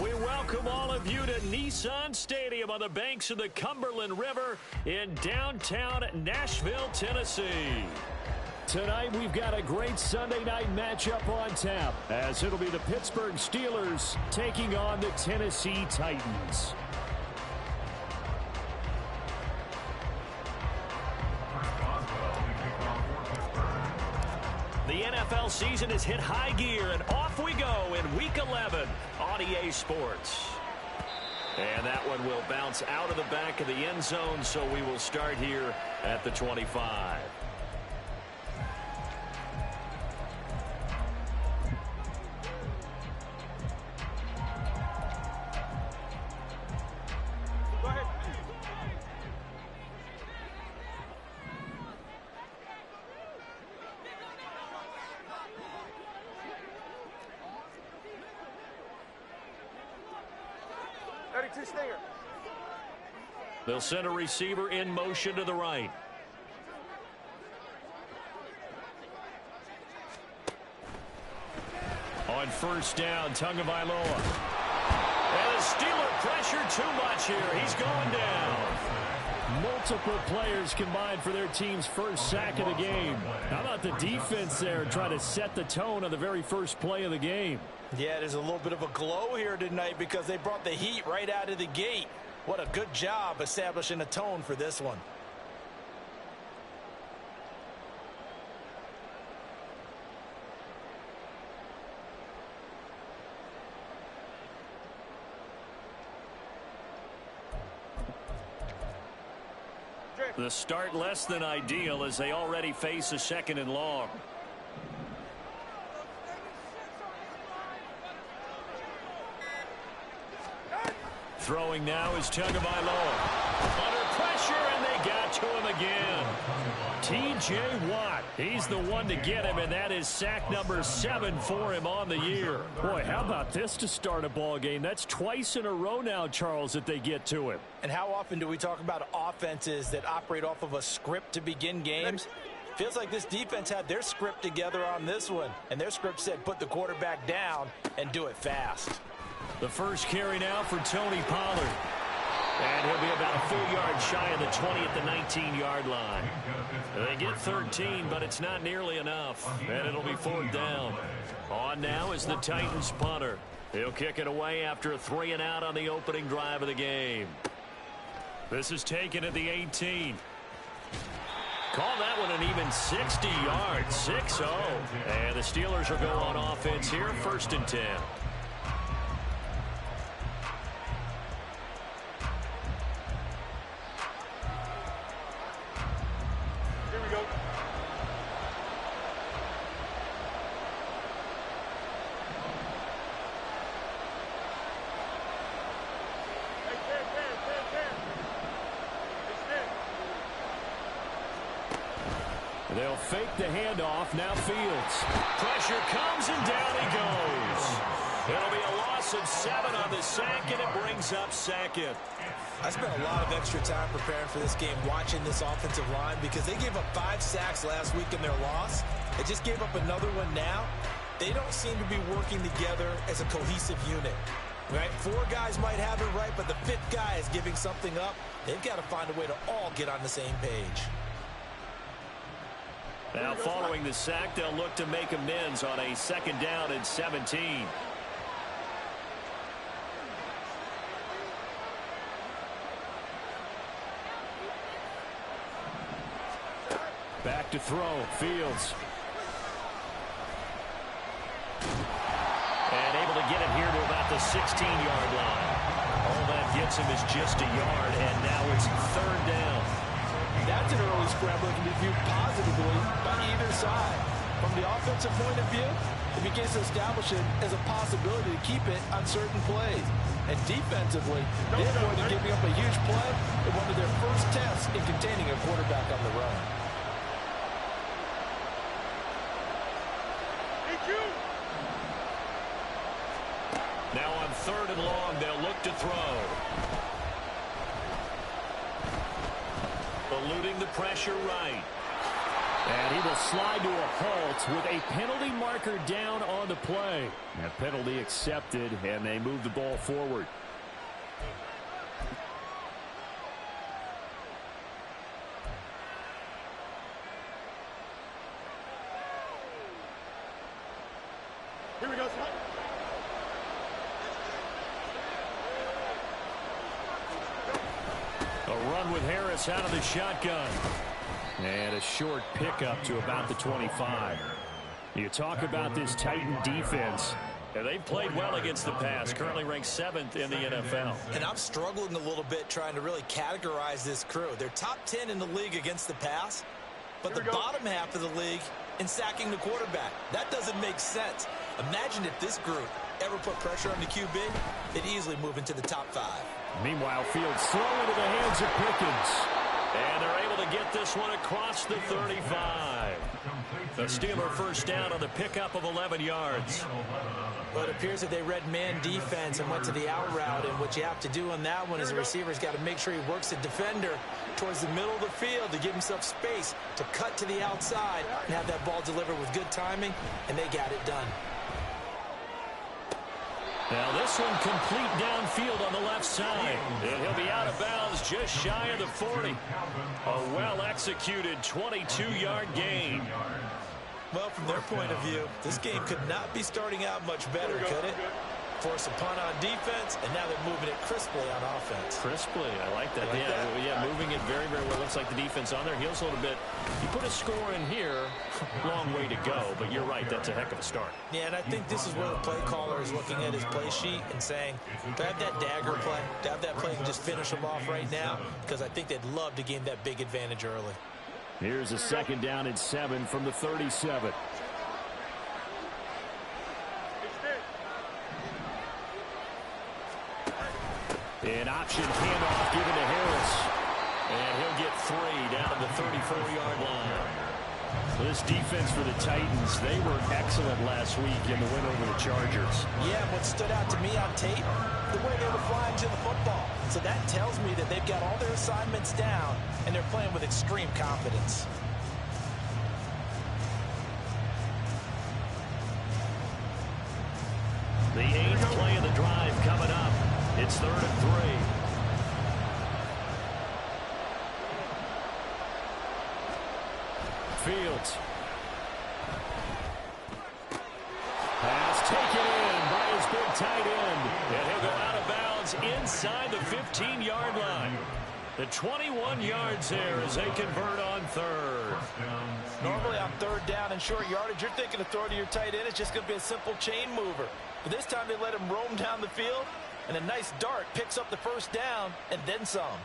We welcome all of you to Nissan Stadium on the banks of the Cumberland River in downtown Nashville, Tennessee. Tonight, we've got a great Sunday night matchup on tap, as it'll be the Pittsburgh Steelers taking on the Tennessee Titans. The NFL season has hit high gear, and off we go in Week 11 on EA Sports. And that one will bounce out of the back of the end zone, so we will start here at the 25. They'll send a receiver in motion to the right. On first down, Tagovailoa. And the Steeler pressure too much here. He's going down. Multiple players combined for their team's first sack of the game. How about the defense there trying to set the tone on the very first play of the game? Yeah, there's a little bit of a glow here tonight because they brought the heat right out of the gate. What a good job establishing a tone for this one. The start less than ideal as they already face a second and long. Throwing now is Tagovailoa. Under pressure, and they got to him again. T.J. Watt, he's the one to get him, and that is sack number 7 for him on the year. Boy, how about this to start a ball game? That's twice in a row now, Charles, that they get to him. And how often do we talk about offenses that operate off of a script to begin games? Feels like this defense had their script together on this one, and their script said put the quarterback down and do it fast. The first carry now for Tony Pollard. And he'll be about a full yard shy of the 20 at the 19-yard line. They get 13, but it's not nearly enough. And it'll be 4th down. On now is the Titans punter. He'll kick it away after a 3-and-out on the opening drive of the game. This is taken at the 18. Call that one an even 60 yards, 6-0. And the Steelers will go on offense here, 1st and 10. They'll fake the handoff. Now Fields. Pressure comes, and down he goes. It'll be a loss of 7 on the sack, and it brings up 2nd. I spent a lot of extra time preparing for this game watching this offensive line because they gave up 5 sacks last week in their loss. They just gave up another one now. They don't seem to be working together as a cohesive unit. Right? 4 guys might have it right, but the 5th guy is giving something up. They've got to find a way to all get on the same page. Now following the sack, they'll look to make amends on a 2nd down and 17. Back to throw, Fields. And able to get it here to about the 16-yard line. All that gets him is just a yard, and now it's 3rd down. That's an early scramble that can be viewed positively by either side. From the offensive point of view, it begins to establish it as a possibility to keep it on certain plays. And defensively, they avoided giving up a huge play in one of their first tests in containing a quarterback on the run. Now on 3rd and long, they'll look to throw. Eluding the pressure right. And he will slide to a halt with a penalty marker down on the play. That penalty accepted, and they move the ball forward. Here we go, son. A run with Harris out of the shotgun. And a short pickup to about the 25. You talk about this Titan defense. And they've played well against the pass, currently ranked 7th in the NFL. And I'm struggling a little bit trying to really categorize this crew. They're top 10 in the league against the pass, but the bottom half of the league in sacking the quarterback. That doesn't make sense. Imagine if this group ever put pressure on the QB, they'd easily move into the top 5. Meanwhile, Fields throw into the hands of Pickens. And they're able to get this one across the 35. The Steeler first down on the pickup of 11 yards. Well, it appears that they read man defense and went to the out route. And what you have to do on that one is the receiver's got to make sure he works the defender towards the middle of the field to give himself space to cut to the outside and have that ball delivered with good timing, and they got it done. Now this one complete downfield on the left side. And he'll be out of bounds just shy of the 40. A well-executed 22-yard gain. Well, from their point of view, this game could not be starting out much better, could it? Force a punt on defense, and now they're moving it crisply on offense. Crisply, I like that. Yeah, moving it very, very well. Looks like the defense on their heels a little bit. You put a score in here, long way to go, but you're right, that's a heck of a start. Yeah, and I think this is where the play caller is looking at his play sheet and saying, to have that dagger play, to have that play and just finish them off right now, because I think they'd love to gain that big advantage early. Here's a 2nd down and 7 from the 37. An option handoff given to Harris. And he'll get 3 down to the 34-yard line. This defense for the Titans, they were excellent last week in the win over the Chargers. Yeah, what stood out to me on tape, the way they were flying to the football. So that tells me that they've got all their assignments down, and they're playing with extreme confidence. The 8th play of the drive coming up. It's 3rd and 3. Fields. Pass taken in by his big tight end. And he'll go out of bounds inside the 15-yard line. The 21 yards there as they convert on 3rd. Normally on 3rd down and short yardage, you're thinking of throwing to your tight end. It's just going to be a simple chain mover. But this time they let him roam down the field, and a nice dart picks up the 1st down and then some.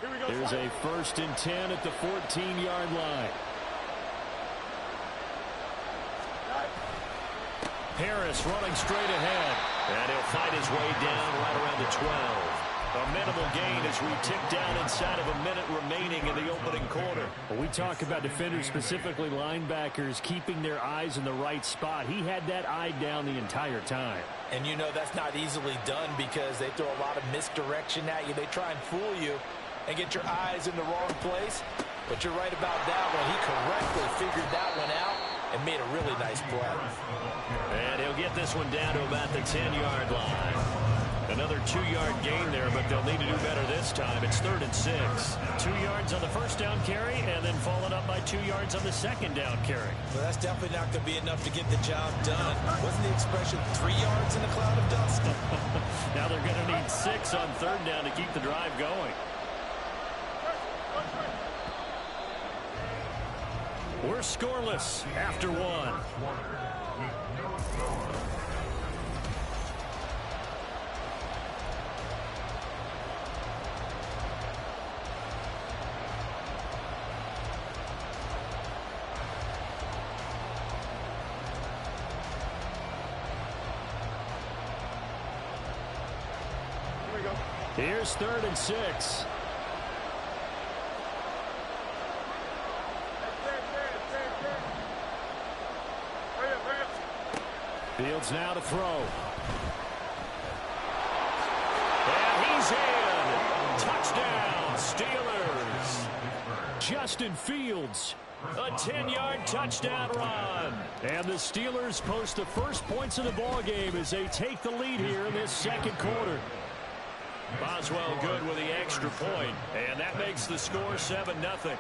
There's a 1st and 10 at the 14-yard line. Harris running straight ahead. And he'll fight his way down right around the 12. A minimal gain as we tick down inside of a minute remaining in the opening quarter. Well, we talk about defenders, specifically linebackers, keeping their eyes in the right spot. He had that eye down the entire time. And you know that's not easily done because they throw a lot of misdirection at you. They try and fool you and get your eyes in the wrong place. But you're right about that one. He correctly figured that one out and made a really nice play. And he'll get this one down to about the 10-yard line. Another 2-yard gain there, but they'll need to do better this time. It's 3rd and 6. 2 yards on the 1st down carry, and then followed up by 2 yards on the 2nd down carry. Well, that's definitely not going to be enough to get the job done. Wasn't the expression 3 yards in a cloud of dust? Now they're going to need 6 on 3rd down to keep the drive going. We're scoreless after 1. go. Here's 3rd and 6. Fields now to throw. And he's in. Touchdown, Steelers. Justin Fields. A 10-yard touchdown run. And the Steelers post the first points of the ball game as they take the lead here in this second quarter. Boswell good with the extra point, and that makes the score 7-0.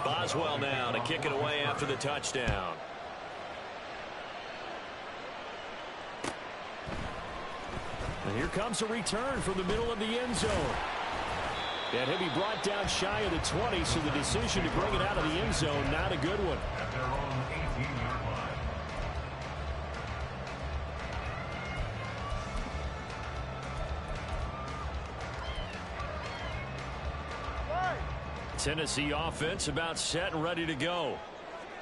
Boswell now to kick it away after the touchdown. And here comes a return from the middle of the end zone. And he'll be brought down shy of the 20, so the decision to bring it out of the end zone, not a good one. Tennessee offense about set and ready to go.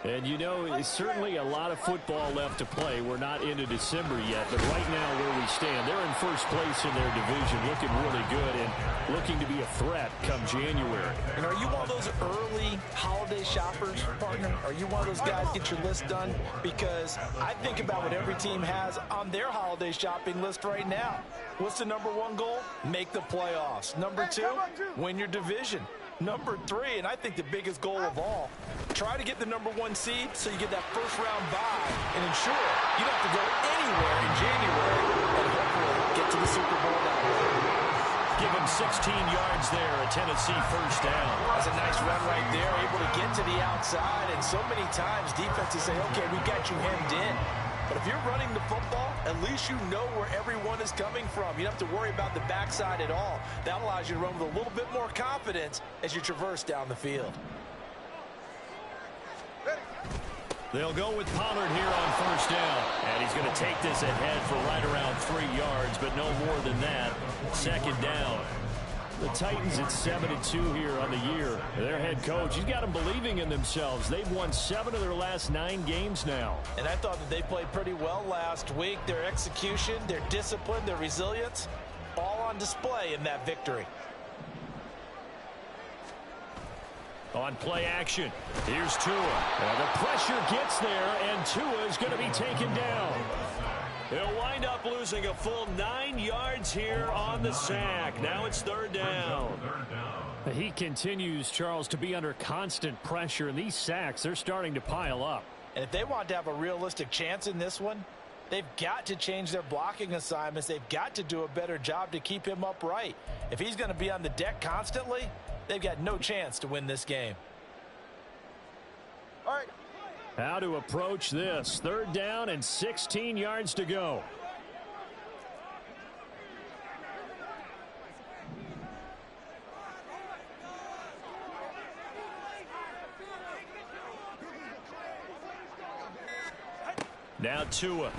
And you know, it's certainly a lot of football left to play. We're not into December yet, but right now where we stand, they're in first place in their division, looking really good and looking to be a threat come January. And are you one of those early holiday shoppers, partner? Are you one of those guys get your list done? Because I think about what every team has on their holiday shopping list right now. What's the #1 goal? Make the playoffs. #2, win your division. #3, and I think the biggest goal of all, try to get the #1 seed so you get that first-round bye and ensure you don't have to go anywhere in January and hopefully get to the Super Bowl that way. Give him 16 yards there, a Tennessee first down. That's a nice run right there, able to get to the outside, and so many times defenses say, okay, we got you hemmed in. But if you're running the football, at least you know where everyone is coming from. You don't have to worry about the backside at all. That allows you to run with a little bit more confidence as you traverse down the field. They'll go with Pollard here on first down. And he's going to take this ahead for right around 3 yards, but no more than that. Second down. The Titans at 7-2 here on the year. Their head coach, he's got them believing in themselves. They've won 7 of their last 9 games now. And I thought that they played pretty well last week. Their execution, their discipline, their resilience, all on display in that victory. On play action, here's Tua. Well, the pressure gets there, and Tua is going to be taken down. He'll wind up losing a full 9 yards here on the sack. Now it's 3rd down. He continues, Charles, to be under constant pressure, and these sacks, they're starting to pile up. And if they want to have a realistic chance in this one, they've got to change their blocking assignments. They've got to do a better job to keep him upright. If he's going to be on the deck constantly, they've got no chance to win this game. All right. How to approach this. 3rd down and 16 yards to go. Now Tua.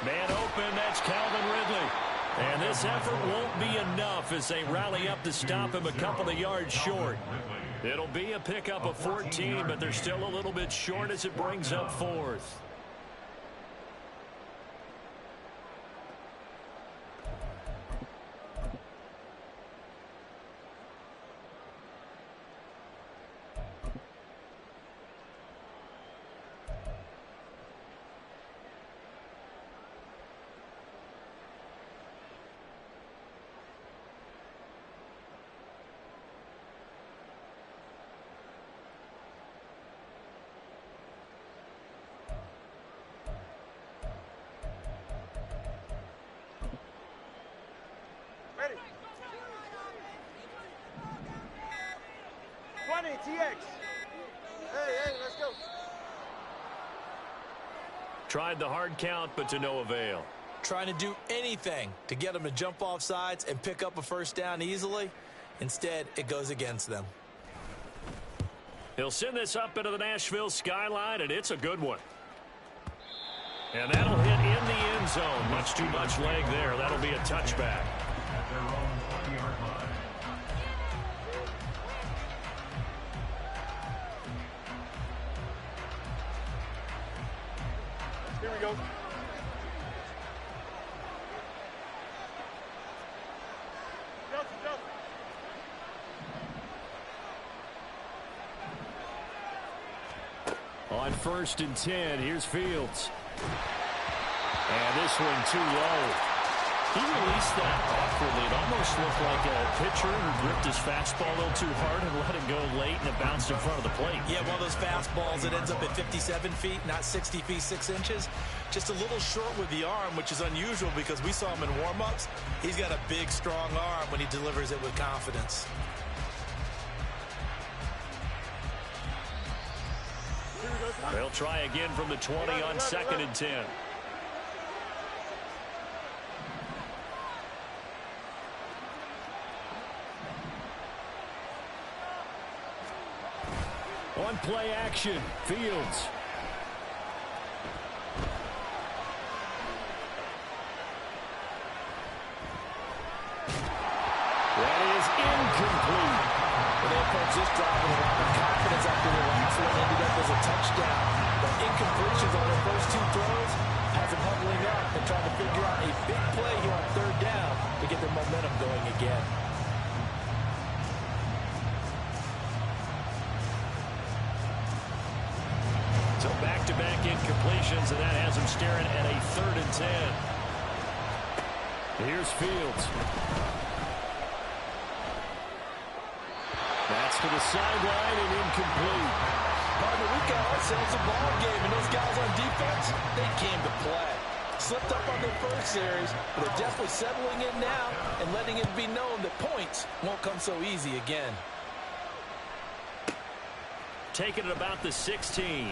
Man open, that's Calvin Ridley. And this effort won't be enough as they rally up to stop him a couple of yards short. It'll be a pickup of 14, but they're still a little bit short as it brings up 4th. Ready. 20, TX. Hey, let's go. Tried the hard count, but to no avail. Trying to do anything to get them to jump off sides and pick up a first down easily. Instead, it goes against them. He'll send this up into the Nashville skyline, and it's a good one. And that'll hit in the end zone. Much too much leg there. That'll be a touchback. Here we go. on 1st and 10. Here's Fields. And this one too low. He released that awkwardly. It almost looked like a pitcher who gripped his fastball a little too hard and let it go late, and it bounced in front of the plate. Yeah, one of those fastballs that ends up at 57 feet, not 60 feet, 6 inches. Just a little short with the arm, which is unusual because we saw him in warm-ups. He's got a big, strong arm when he delivers it with confidence. They'll try again from the 20 on 2nd and 10. On play action, Fields. That is incomplete. Well, they approach this drive with a lot of confidence after the last one ended up as a touchdown. But incompletions on their first 2 throws has them huddling up and trying to figure out a big play here on 3rd down to get their momentum going again. So back-to-back incompletions, and that has him staring at a 3rd and 10. Here's Fields. That's to the sideline and incomplete. Partner, we got ourselves a ball game, and those guys on defense, they came to play. Slipped up on their first series, but they're definitely settling in now and letting it be known that points won't come so easy again. Taking it about the 16.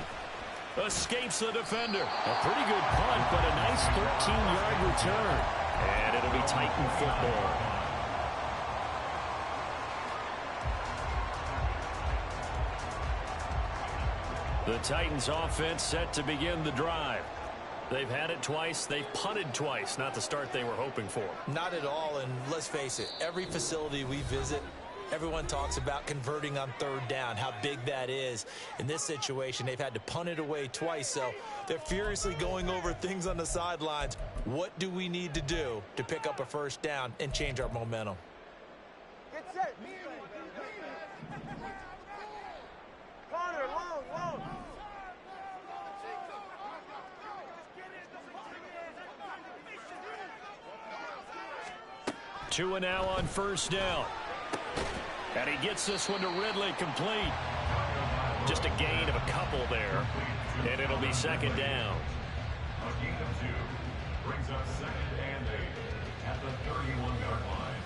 Escapes the defender. A pretty good punt, but a nice 13-yard return. And it'll be Titan football. The Titans offense set to begin the drive. They've had it twice. They've punted twice. Not the start they were hoping for. Not at all, and let's face it, every facility we visit, everyone talks about converting on 3rd down, how big that is. In this situation, they've had to punt it away twice, so they're furiously going over things on the sidelines. What do we need to do to pick up a 1st down and change our momentum? Get set. Connor, long. 2 and now on 1st down. And he gets this one to Ridley, complete. Just a gain of a couple there. And it'll be 2nd down. A gain of 2 brings up 2nd and 8 at the 31-yard line.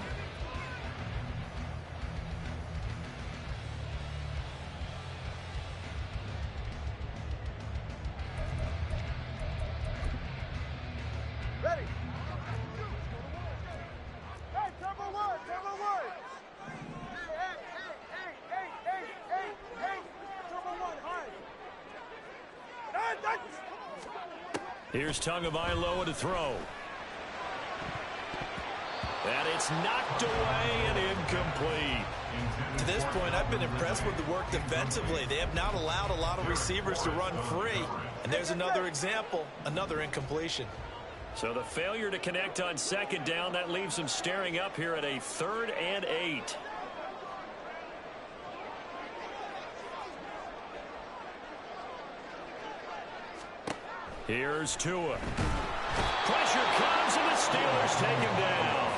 Ready. Hey, turbo one. Hey, turbo one, high. Here's Tagovailoa to throw. And it's knocked away and incomplete. To this point, I've been impressed with the work defensively. They have not allowed a lot of receivers to run free. And there's another example, another incompletion. So the failure to connect on 2nd down, that leaves them staring up here at a 3rd and 8. Here's Tua. Pressure comes, and the Steelers take him down.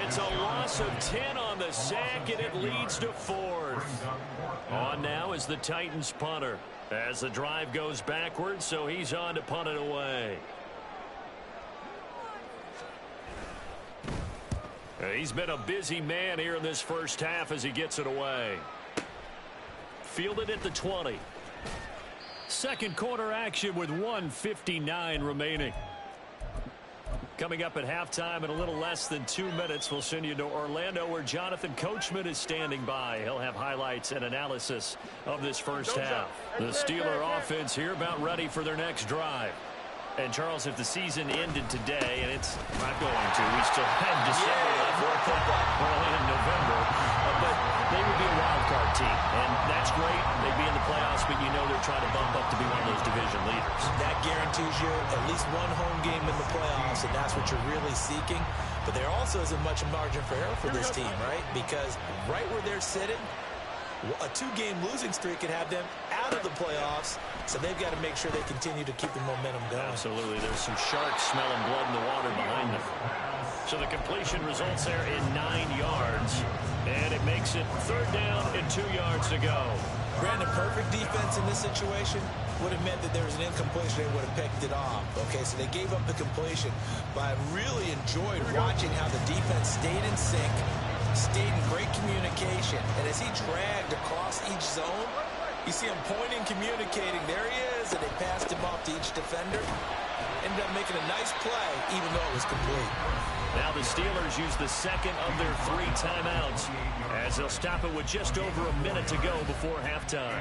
It's a loss of 10 on the sack, and it leads to 4th. On now is the Titans punter as the drive goes backwards, so he's on to punt it away. He's been a busy man here in this 1st half as he gets it away. Fielded at the 20. 2nd quarter action with 1:59 remaining. Coming up at halftime in a little less than 2 minutes, we'll send you to Orlando where Jonathan Coachman is standing by. He'll have highlights and analysis of this 1st half. The Steeler offense here about ready for their next drive. And, Charles, if the season ended today, and it's not going to, we still have December left, early in November, but they would be a wild card team. And that's great. They'd be in the playoffs, but you know they're trying to bump up to be one of those division leaders. That guarantees you at least one home game in the playoffs, and that's what you're really seeking. But there also isn't much margin for error for this team, right? Because right where they're sitting, A 2-game losing streak could have them out of the playoffs, so they've got to make sure they continue to keep the momentum going. Absolutely. There's some sharks smelling blood in the water behind them. So the completion results there in 9 yards, and it makes it 3rd down and 2 yards to go. Brandon, perfect defense in this situation would have meant that there was an incompletion. They would have picked it off. Okay, so they gave up the completion, but I really enjoyed watching how the defense stayed in sync, stayed in great communication, and as he dragged across each zone, you see him pointing, communicating. There he is, and they passed him off to each defender. Ended up making a nice play, even though it was complete. Now the Steelers use the second of their 3 timeouts as they'll stop it with just over a minute to go before halftime.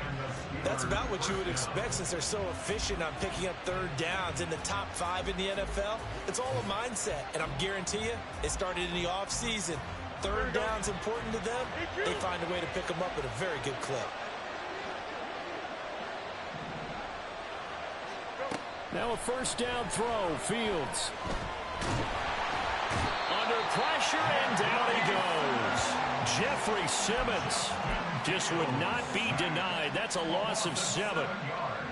That's about what you would expect since they're so efficient on picking up 3rd downs in the top 5 in the NFL. It's all a mindset, and I'm guarantee you it started in the offseason. 3rd down's important to them. They find a way to pick them up at a very good clip. Now a 1st down throw, Fields. Under pressure, and down he goes. Jeffrey Simmons just would not be denied. That's a loss of 7.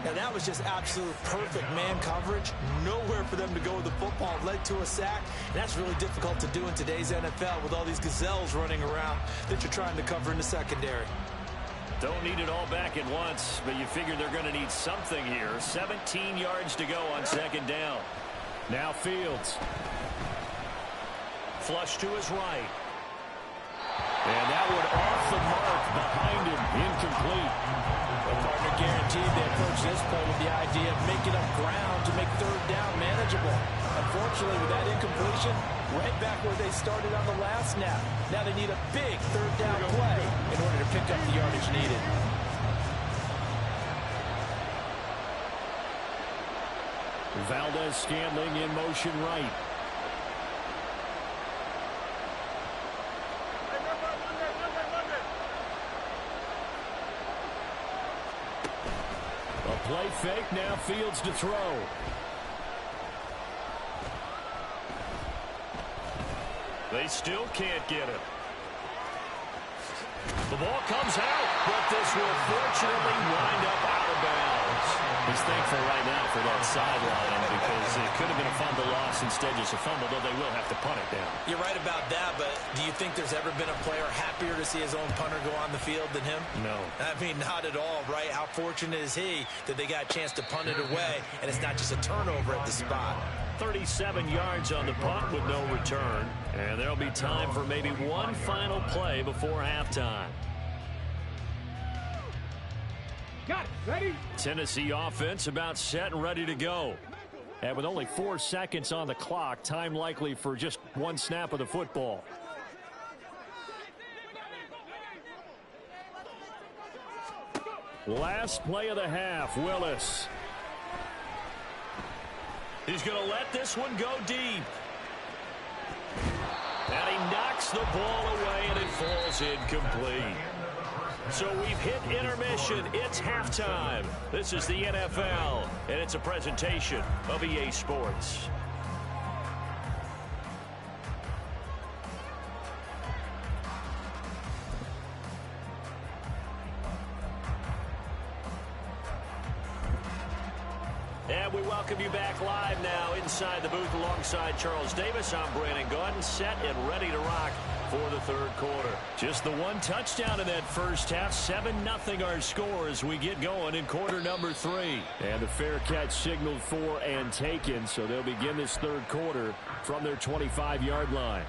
Now that was just absolute perfect man coverage. Nowhere for them to go with the football. Led to a sack. And that's really difficult to do in today's NFL with all these gazelles running around that you're trying to cover in the secondary. Don't need it all back at once, but you figure they're going to need something here. 17 yards to go on 2nd down. Now Fields. Flush to his right. And that one off the mark behind him. Incomplete. The partner guaranteed they approach this play with the idea of making up ground to make 3rd down manageable. Unfortunately, with that incompletion, right back where they started on the last snap. Now they need a big 3rd down play in order to pick up the yardage needed. Valdez-Scantling in motion right. A play fake, now Fields to throw. They still can't get it. The ball comes out, but this will fortunately wind up out of bounds. He's thankful right now for that sideline because it could have been a fumble loss, instead just a fumble, though they will have to punt it down. You're right about that, but do you think there's ever been a player happier to see his own punter go on the field than him? No. I mean, not at all, right? How fortunate is he that they got a chance to punt it away, and it's not just a turnover at the spot. 37 yards on the punt with no return. And there'll be time for maybe one final play before halftime. Got it. Ready? Tennessee offense about set and ready to go. And with only 4 seconds on the clock, time likely for just one snap of the football. Last play of the half, Willis. He's going to let this one go deep. And he knocks the ball away, and it falls incomplete. So we've hit intermission. It's halftime. This is the NFL, and it's a presentation of EA Sports. And we welcome you back live now inside the booth alongside Charles Davis. I'm Brandon Gaudin, set and ready to rock for the 3rd quarter. Just the one touchdown in that first half. 7-0 our score as we get going in quarter number 3. And the fair catch signaled for and taken, so they'll begin this 3rd quarter from their 25-yard line.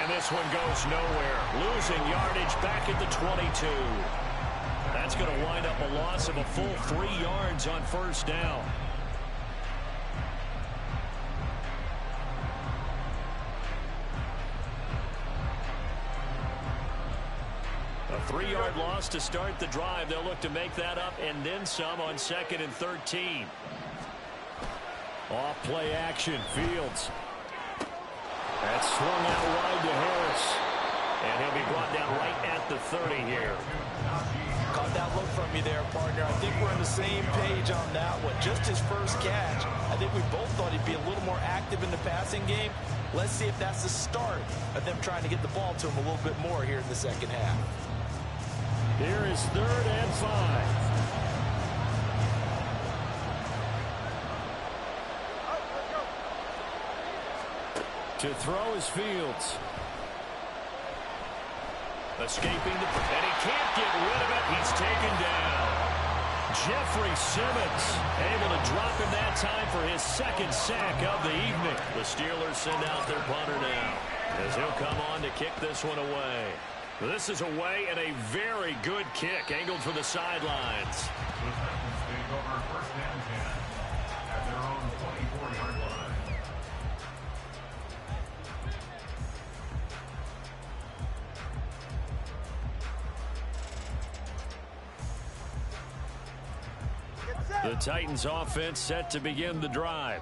This one goes nowhere. Losing yardage back at the 22. That's going to wind up a loss of a full 3 yards on 1st down. A 3-yard loss to start the drive. They'll look to make that up and then some on 2nd and 13. Off play action. Fields. That's swung out wide to Harris. And he'll be brought down right at the 30 here. Caught that look from you there, partner. I think we're on the same page on that one. Just his first catch. I think we both thought he'd be a little more active in the passing game. Let's see if that's the start of them trying to get the ball to him a little bit more here in the second half. Here is 3rd and 5. To throw is Fields. Escaping the... and he can't get rid of it. He's taken down. Jeffrey Simmons able to drop him that time for his 2nd sack of the evening. The Steelers send out their punter now as he'll come on to kick this one away. This is away and a very good kick angled for the sidelines. The Titans take over 1st and 10 at their own 24-yard line. The Titans offense set to begin the drive.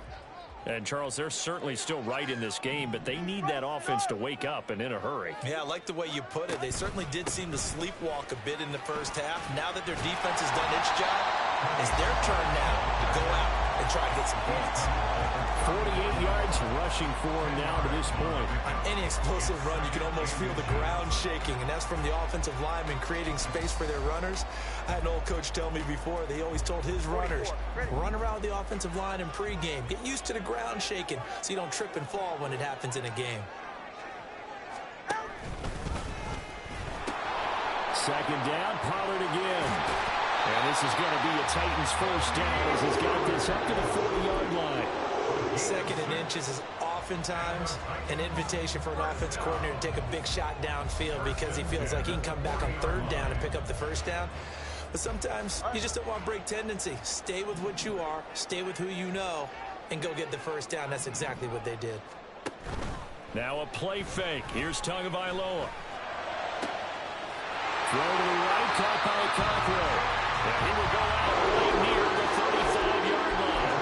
And, Charles, they're certainly still right in this game, but they need that offense to wake up and in a hurry. Yeah, I like the way you put it. They certainly did seem to sleepwalk a bit in the first half. Now that their defense has done its job, it's their turn now to go out and try to get some points. 48 yards rushing for him now to this point. On any explosive run, you can almost feel the ground shaking, and that's from the offensive linemen creating space for their runners. I had an old coach tell me before, they always told his runners, run around the offensive line in pregame. Get used to the ground shaking so you don't trip and fall when it happens in a game. 2nd down, Pollard again. And this is going to be a Titans 1st down as he's got this up to the 40-yard line. 2nd and inches is oftentimes an invitation for an offense coordinator to take a big shot downfield because he feels like he can come back on 3rd down and pick up the 1st down. But sometimes you just don't want break tendency. Stay with what you are, stay with who you know, and go get the 1st down. That's exactly what they did. Now a play fake. Here's Tagovailoa. Throw to the right, caught by Cockrell. And he will go out right near the 35-yard line.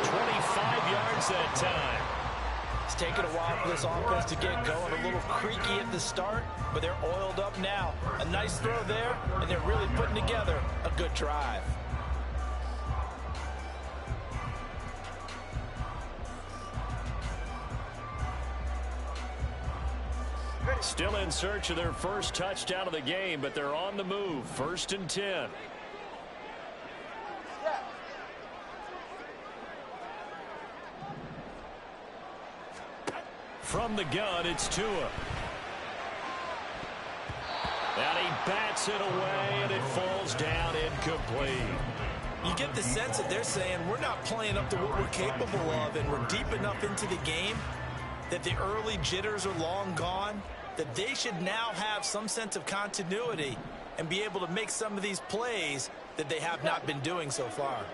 25 yards that time. It's taken a while for this offense to get going. A little creaky at the start, but they're oiled up now. A nice throw there, and they're really putting together a good drive. Still in search of their first touchdown of the game, but they're on the move. 1st and 10. From the gun, it's Tua. And he bats it away, and it falls down incomplete. You get the sense that they're saying we're not playing up to what we're capable of, and we're deep enough into the game that the early jitters are long gone, that they should now have some sense of continuity and be able to make some of these plays that they have not been doing so far.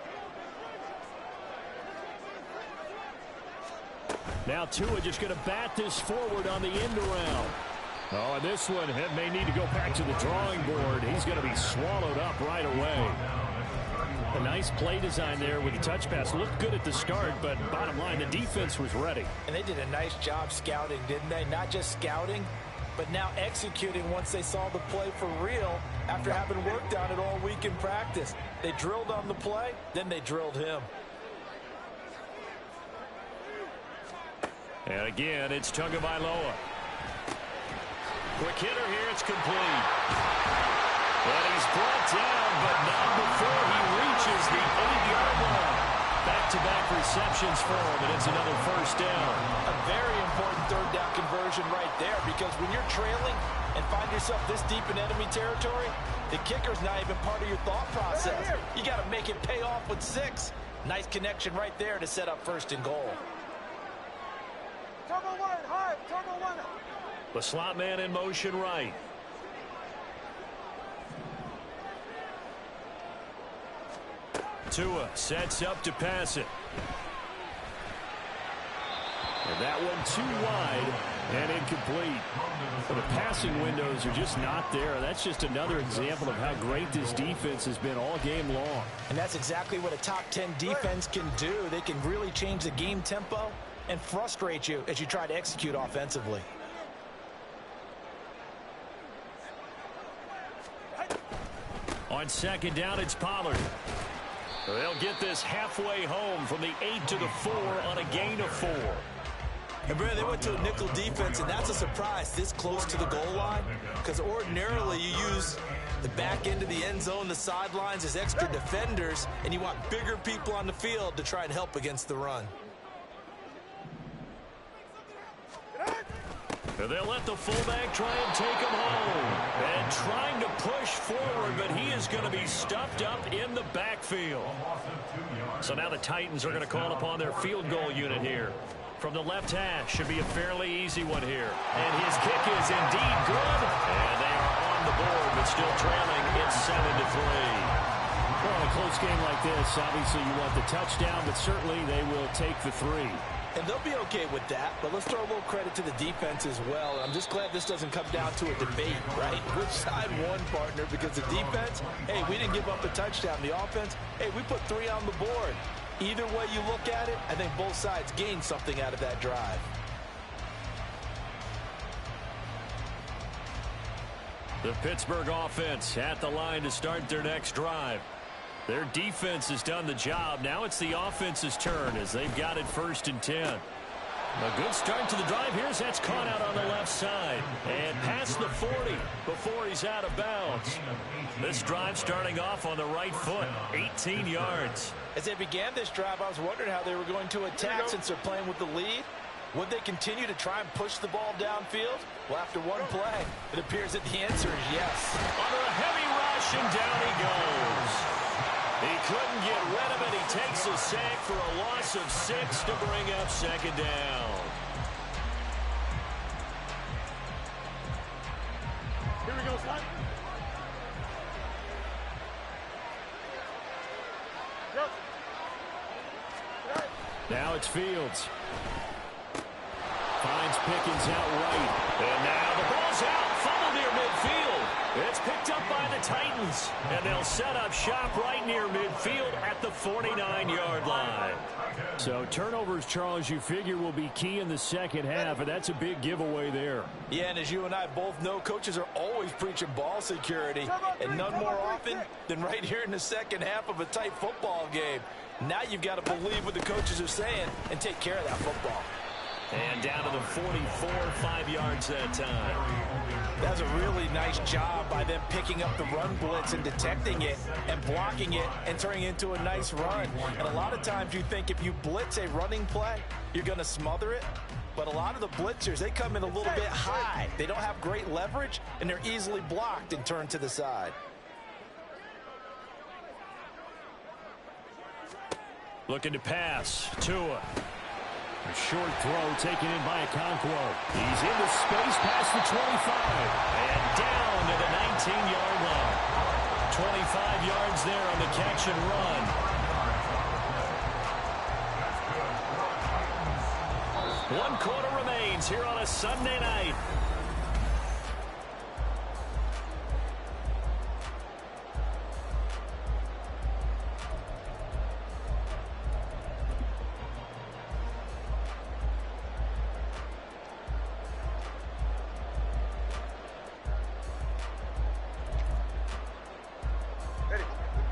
Now Tua just going to bat this forward on the end around. Oh, and this one may need to go back to the drawing board. He's going to be swallowed up right away. A nice play design there with the touch pass. Looked good at the start, but bottom line, the defense was ready. And they did a nice job scouting, didn't they? Not just scouting, but now executing once they saw the play for real after having worked on it all week in practice. They drilled on the play, then they drilled him. And again, it's Tagovailoa. Quick hitter here, it's complete. And he's brought down, but not before he reaches the 8-yard line. Back-to-back receptions for him, and it's another 1st down. A very important 3rd down conversion right there, because when you're trailing and find yourself this deep in enemy territory, the kicker's not even part of your thought process. You got to make it pay off with 6. Nice connection right there to set up 1st and goal. The slot man in motion right. Tua sets up to pass it. And that one too wide and incomplete. Well, the passing windows are just not there. That's just another example of how great this defense has been all game long. And that's exactly what a top 10 defense can do. They can really change the game tempo and frustrate you as you try to execute offensively. On second down, it's Pollard. They'll get this halfway home from the 8 to the 4 on a gain of 4. And Brad, they went to a nickel defense, and that's a surprise this close to the goal line, because ordinarily you use the back end of the end zone, the sidelines as extra defenders, and you want bigger people on the field to try and help against the run. They'll let the fullback try and take him home. And trying to push forward, but he is going to be stuffed up in the backfield. So now the Titans are going to call upon their field goal unit here. From the left hash, should be a fairly easy one here. And his kick is indeed good. And they are on the board, but still trailing. It's 7-3. Well, in a close game like this, obviously you want the touchdown, but certainly they will take the 3. And they'll be okay with that, but let's throw a little credit to the defense as well. I'm just glad this doesn't come down to a debate, right? Which side won, partner? Because the defense, hey, we didn't give up a touchdown. The offense, hey, we put 3 on the board. Either way you look at it, I think both sides gained something out of that drive. The Pittsburgh offense at the line to start their next drive. Their defense has done the job. Now it's the offense's turn as they've got it 1st and 10. A good start to the drive here as that's caught out on the left side. And past the 40 before he's out of bounds. This drive starting off on the right foot, 18 yards. As they began this drive, I was wondering how they were going to attack since they're playing with the lead. Would they continue to try and push the ball downfield? Well, after one play, it appears that the answer is yes. Under a heavy rush, and down he goes. He couldn't get rid of it. He takes a sack for a loss of 6 to bring up 2nd down. Here we go, son. Now it's Fields. Finds Pickens out right. And now the ball's out. Fumble near midfield. It's picked up by the Titans. And they'll set up shop right near midfield at the 49-yard line. So turnovers, Charles, you figure will be key in the second half, and that's a big giveaway there. Yeah, and as you and I both know, coaches are always preaching ball security, and none more often than right here in the second half of a tight football game. Now you've got to believe what the coaches are saying and take care of that football. And down to the 44, 5 yards that time. That's a really nice job by them picking up the run blitz and detecting it and blocking it and turning it into a nice run. And a lot of times you think if you blitz a running play, you're going to smother it. But a lot of the blitzers, they come in a little bit high. They don't have great leverage, and they're easily blocked and turned to the side. Looking to pass. Tua. A short throw taken in by Okonkwo. He's into space past the 25. And down to the 19-yard line. 25 yards there on the catch and run. One quarter remains here on a Sunday night.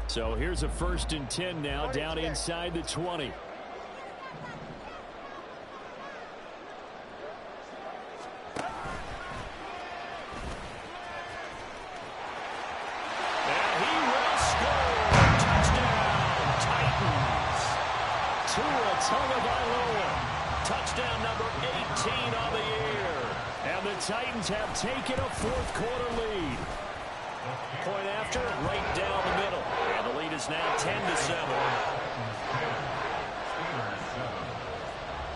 So here's a 1st and 10 now, down inside the 20. And he will score. Touchdown, Titans. Tua Tagovailoa. Touchdown number 18 on the year. And the Titans have taken a 4th quarter lead. Point after, right down the middle. And the lead is now 10-7.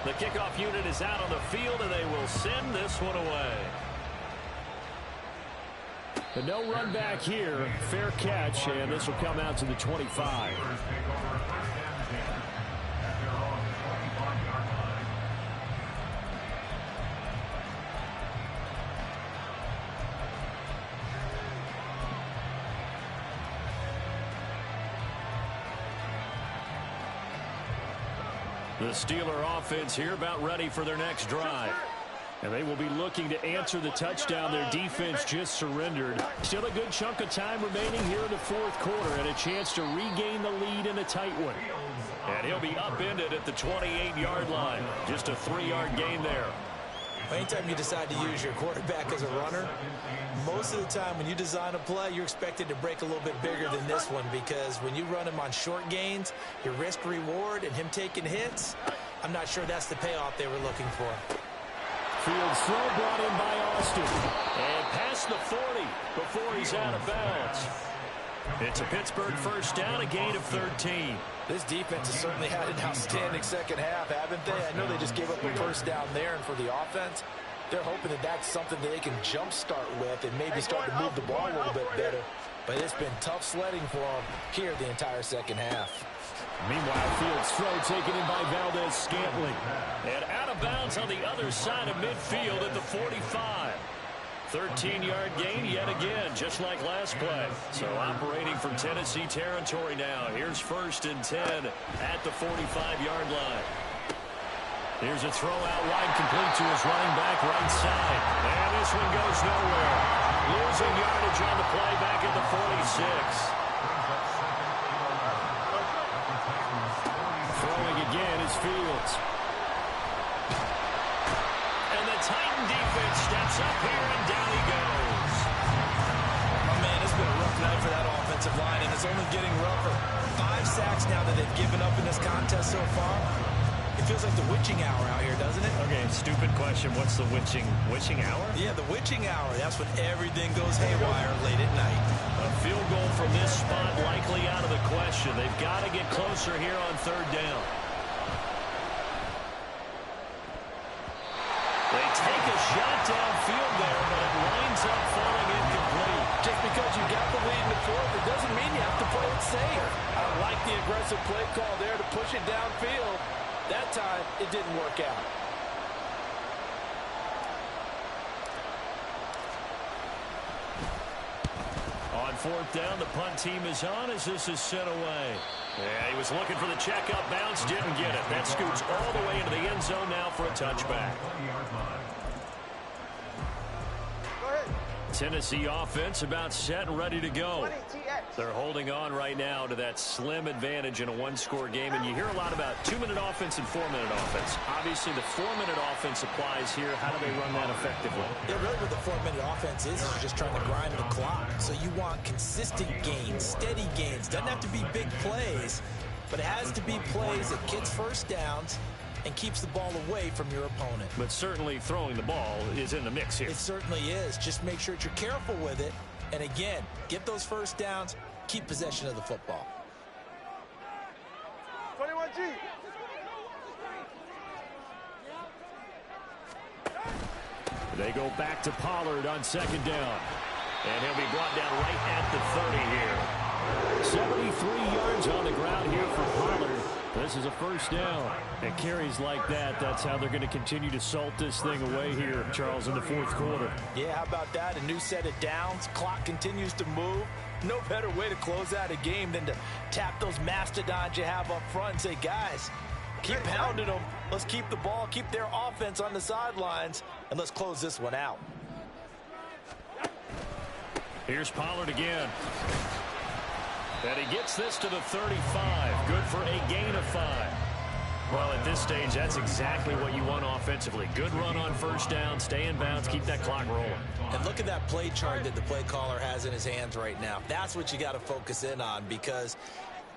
The kickoff unit is out on the field, and they will send this one away. But no run back here. Fair catch, and this will come out to the 25. The Steeler offense here about ready for their next drive. And they will be looking to answer the touchdown their defense just surrendered. Still a good chunk of time remaining here in the fourth quarter and a chance to regain the lead in a tight one. And he'll be upended at the 28-yard line. Just a 3-yard gain there. Anytime you decide to use your quarterback as a runner, most of the time when you design a play, you're expected to break a little bit bigger than this one, because when you run him on short gains, your risk-reward and him taking hits, I'm not sure that's the payoff they were looking for. Fields throw brought in by Austin. And past the 40 before he's out of bounds. It's a Pittsburgh first down, a gain of 13. This defense has certainly had an outstanding second half, haven't they? I know they just gave up a first down there, and for the offense, they're hoping that that's something that they can jumpstart with and maybe start to move the ball a little bit better. But it's been tough sledding for them here the entire second half. Meanwhile, Fields throw taken in by Valdez-Scantling. And out of bounds on the other side of midfield at the 45. 13-yard gain yet again, just like last play. So operating from Tennessee territory now. Here's 1st and 10 at the 45-yard line. Here's a throw out wide, complete to his running back right side. And this one goes nowhere. Losing yardage on the play back at the 46. Throwing again is Fields. And the Titan defense steps up here, and down he goes. Oh, man, it's been a rough night for that offensive line, and it's only getting rougher. 5 sacks now that they've given up in this contest so far. It feels like the witching hour out here, doesn't it? Okay, stupid question. What's the witching hour? Yeah, the witching hour. That's when everything goes haywire late at night. A field goal from this spot likely out of the question. They've got to get closer here on 3rd down. They take a shot downfield there, but it winds up falling incomplete. Just because you got the lead in the fourth, it doesn't mean you have to play it safe. I like the aggressive play call there to push it downfield. That time, it didn't work out. On 4th down, the punt team is on as this is sent away. Yeah, he was looking for the check-up bounce, didn't get it. That scoots all the way into the end zone now for a touchback. Tennessee offense about set and ready to go. They're holding on right now to that slim advantage in a 1-score game, and you hear a lot about 2-minute offense and 4-minute offense. Obviously, the 4-minute offense applies here. How do they run that effectively? Yeah, really what the 4-minute offense is you're just trying to grind the clock. So you want consistent gains, steady gains. Doesn't have to be big plays, but it has to be plays that gets first downs and keeps the ball away from your opponent. But certainly throwing the ball is in the mix here. It certainly is. Just make sure that you're careful with it. And again, get those first downs, keep possession of the football. 21G. They go back to Pollard on 2nd down. And he'll be brought down right at the 30 here. 73 yards on the ground here for Pollard. This is a first down. And carries like that, that's how they're going to continue to salt this thing away here, Charles, in the 4th quarter. Yeah, how about that? A new set of downs. Clock continues to move. No better way to close out a game than to tap those mastodons you have up front and say, guys, keep pounding them. Let's keep the ball, keep their offense on the sidelines, and let's close this one out. Here's Pollard again. And he gets this to the 35. Good for a gain of 5. Well, at this stage, that's exactly what you want offensively. Good run on first down, stay in bounds, keep that clock rolling. And look at that play chart that the play caller has in his hands right now. That's what you got to focus in on, because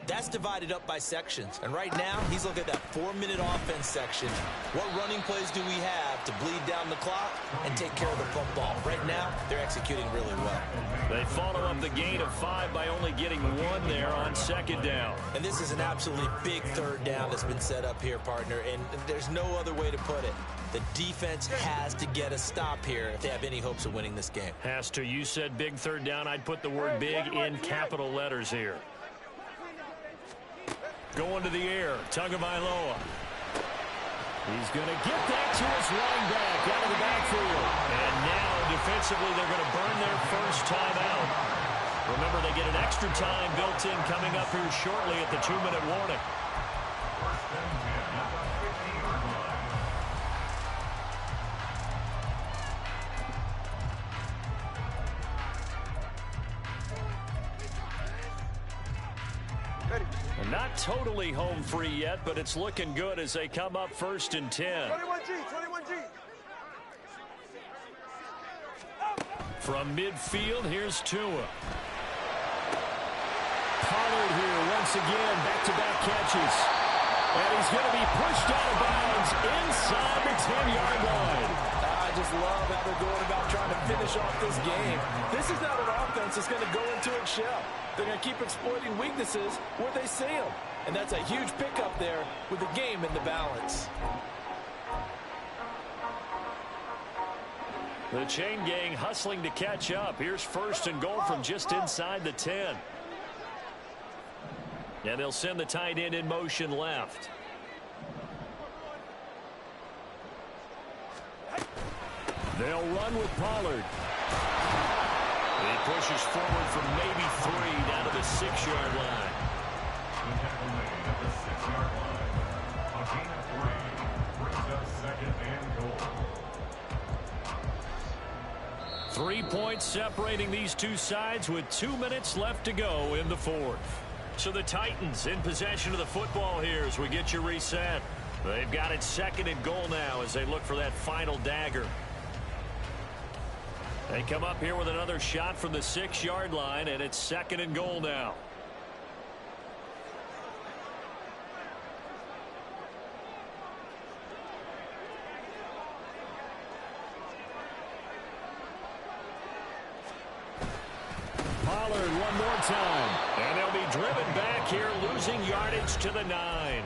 that's divided up by sections. And right now, he's looking at that 4-minute offense section. What running plays do we have to bleed down the clock and take care of the football? Right now, they're executing really well. They follow up the gain of 5 by only getting 1 there on 2nd down. And this is an absolutely big 3rd down that's been set up here, partner, and there's no other way to put it. The defense has to get a stop here if they have any hopes of winning this game. Has to. You said big 3rd down. I'd put the word big in capital letters here. Going to the air, Tagovailoa. He's going to get that to his running back out of the backfield. And now, defensively, they're going to burn their first time out. Remember, they get an extra time built in coming up here shortly at the 2-minute warning. And not totally home free yet, but it's looking good as they come up 1st and 10. 21G. From midfield, here's Tua. Pollard here once again, back-to-back catches. And he's going to be pushed out of bounds inside the 10-yard line. I just love how they're going about trying to finish off this game. This is not an offense that's going to go into its shell. They're going to keep exploiting weaknesses where they see them. And that's a huge pickup there with the game in the balance. The chain gang hustling to catch up. Here's 1st and goal from just inside the 10. And they'll send the tight end in motion left. They'll run with Pollard. He pushes forward from maybe 3 down to the 6-yard line. The tackle made at the 6-yard line. A gain of 3 brings up 2nd and goal. 3 points separating these two sides with 2 minutes left to go in the 4th. So the Titans in possession of the football here as we get you reset. They've got it 2nd and goal now as they look for that final dagger. They come up here with another shot from the 6-yard line, and it's 2nd and goal now. Pollard one more time. And they'll be driven back here, losing yardage to the 9.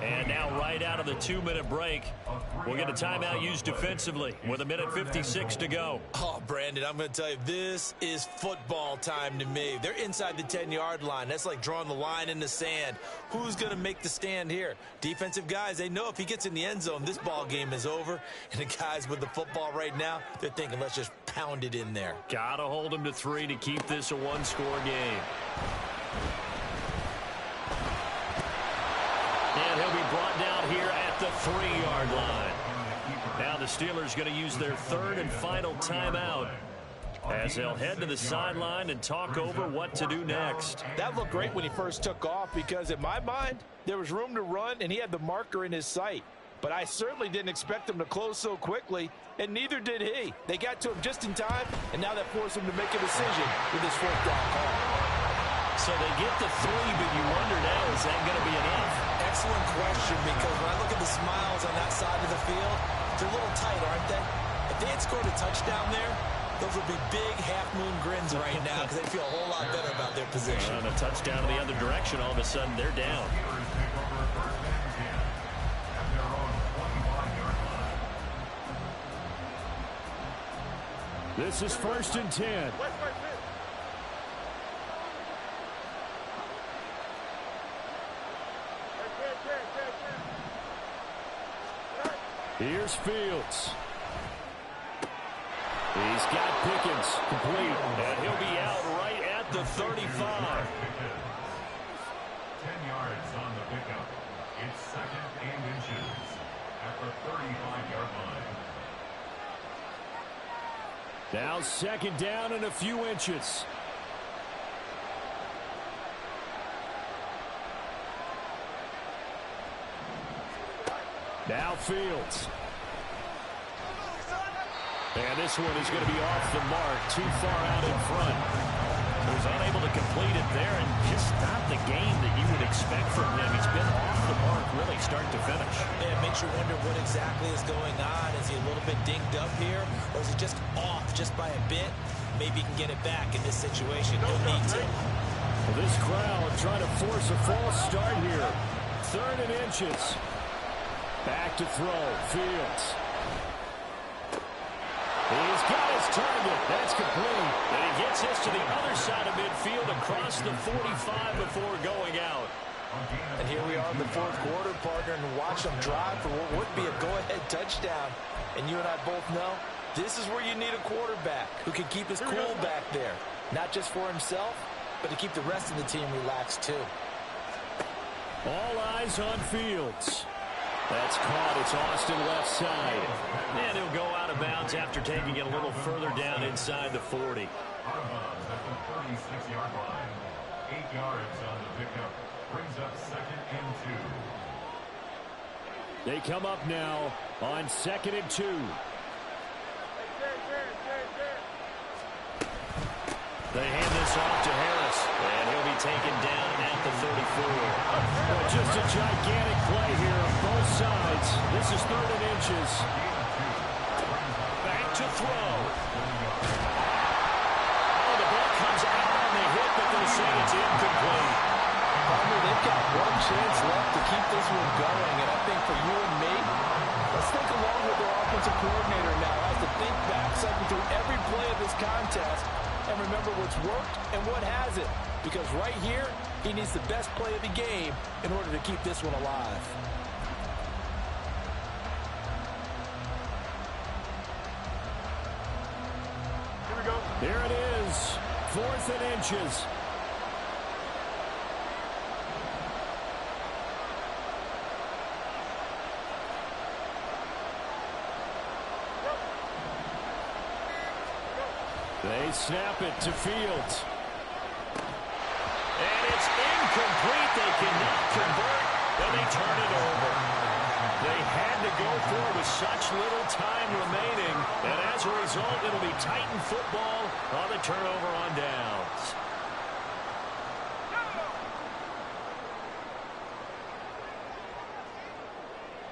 And now right out of the 2-minute break, we'll get a timeout used defensively with 1:56 to go. Oh, Brandon, I'm going to tell you, this is football time to me. They're inside the 10-yard line. That's like drawing the line in the sand. Who's going to make the stand here? Defensive guys, they know if he gets in the end zone, this ball game is over. And the guys with the football right now, they're thinking, let's just pound it in there. Got to hold them to 3 to keep this a one-score game. And he'll be brought down here at the 3-yard line. Now the Steelers going to use their 3rd and final timeout as they'll head to the sideline and talk over what to do next. That looked great when he first took off because in my mind, there was room to run and he had the marker in his sight. But I certainly didn't expect him to close so quickly, and neither did he. They got to him just in time, and now that forced him to make a decision with his 4th down call. So they get the 3, but you wonder now, is that going to be enough? Excellent question, because when I look at the smiles on that side of the field, they're a little tight, aren't they? If they had scored a touchdown there, those would be big half-moon grins right now because they feel a whole lot better about their position. And a touchdown in the other direction, all of a sudden they're down. This is 1st and 10. Here's Fields. He's got Pickens complete, and he'll be out right at the 35. 10 yards on the pickup. It's 2nd and inches at the 35-yard line. Now 2nd down and a few inches. Now Fields. And this one is going to be off the mark, too far out in front. He was unable to complete it there, and just not the game that you would expect from him. He's been off the mark really start to finish. Yeah, it makes you wonder what exactly is going on. Is he a little bit dinged up here, or is he just off just by a bit? Maybe he can get it back in this situation. He'll need to. Well, this crowd trying to force a false start here. 3rd and inches. Back to throw. Fields. He's got his target. That's complete. And he gets this to the other side of midfield across the 45 before going out. And here we are in the 4th quarter, partner, and watch them drive for what would be a go-ahead touchdown. And you and I both know this is where you need a quarterback who can keep his cool back there. Not just for himself, but to keep the rest of the team relaxed too. All eyes on Fields. That's caught. It's Austin left side. And he'll go out of bounds after taking it a little further down inside the 40. Out of bounds at the 36-yard line. 8 yards on the pickup. Brings up 2nd and 2. They come up now on 2nd and 2. They hand this off to Harris, and he'll be taken down at the 34. Well, just a gigantic play here on both sides. This is 3rd and inches. Back to throw. Oh, the ball comes out on the hit, but they say it's incomplete. Partner, they've got one chance left to keep this one going, and I think for you and me, let's think along with their offensive coordinator now. Has to think back, cycle through every play of this contest, and remember what's worked and what hasn't. Because right here, he needs the best play of the game in order to keep this one alive. Here we go. There it is. 4th and inches. They snap it to Fields. And it's incomplete. They cannot convert, and they turn it over. They had to go for it with such little time remaining, and as a result, it'll be Titan football on the turnover on downs.